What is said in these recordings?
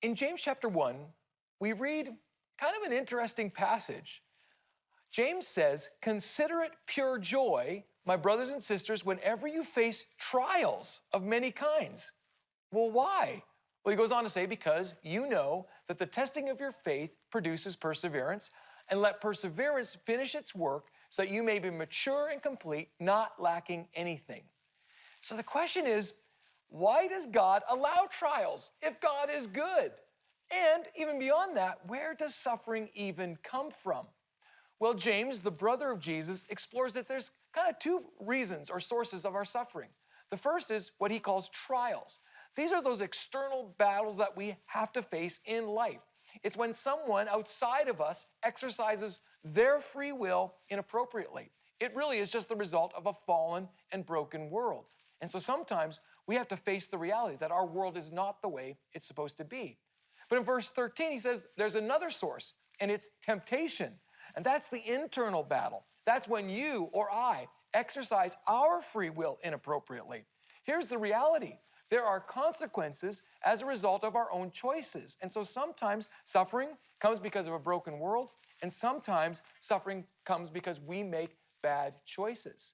In James chapter 1, we read kind of an interesting passage. James says, "Consider it pure joy, my brothers and sisters, whenever you face trials of many kinds." Well, why? Well, he goes on to say, "Because you know that the testing of your faith produces perseverance, and let perseverance finish its work so that you may be mature and complete, not lacking anything." So the question is, why does God allow trials if God is good? And even beyond that, where does suffering even come from? Well, James, the brother of Jesus, explores that there's kind of two reasons or sources of our suffering. The first is what he calls trials. These are those external battles that we have to face in life. It's when someone outside of us exercises their free will inappropriately. It really is just the result of a fallen and broken world. And so sometimes we have to face the reality that our world is not the way it's supposed to be. But in verse 13, he says there's another source, and it's temptation. And that's the internal battle. That's when you or I exercise our free will inappropriately. Here's the reality. There are consequences as a result of our own choices. And so sometimes suffering comes because of a broken world, and sometimes suffering comes because we make bad choices.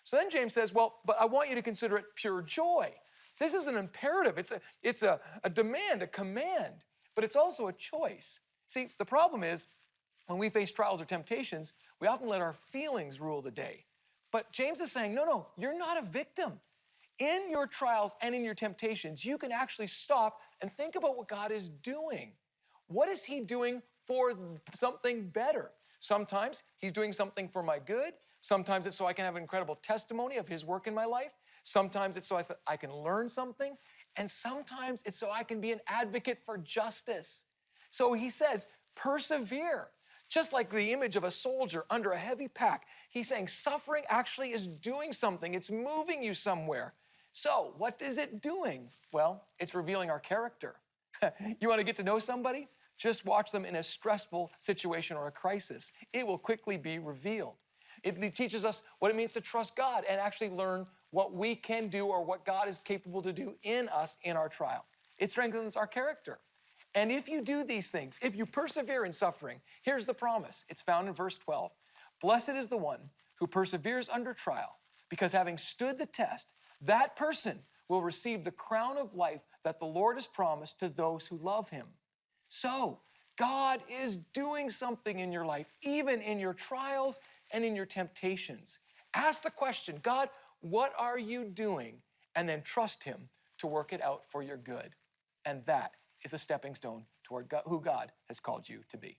So then James says, well, but I want you to consider it pure joy. This is an imperative. It's a demand, a command, but it's also a choice. See, the problem is when we face trials or temptations, we often let our feelings rule the day. But James is saying, no, you're not a victim. In your trials and in your temptations, you can actually stop and think about what God is doing. What is he doing for something better? Sometimes he's doing something for my good. Sometimes it's so I can have an incredible testimony of his work in my life. Sometimes it's so I can learn something. And sometimes it's so I can be an advocate for justice. So he says, persevere. Just like the image of a soldier under a heavy pack, he's saying suffering actually is doing something. It's moving you somewhere. So what is it doing? Well, it's revealing our character. You want to get to know somebody? Just watch them in a stressful situation or a crisis. It will quickly be revealed. It teaches us what it means to trust God and actually learn what we can do or what God is capable to do in us in our trial. It strengthens our character. And if you do these things, if you persevere in suffering, here's the promise. It's found in verse 12. Blessed is the one who perseveres under trial, because having stood the test, that person will receive the crown of life that the Lord has promised to those who love him. So, God is doing something in your life, even in your trials and in your temptations. Ask the question, God, what are you doing? And then trust him to work it out for your good. And that is a stepping stone toward God, who God has called you to be.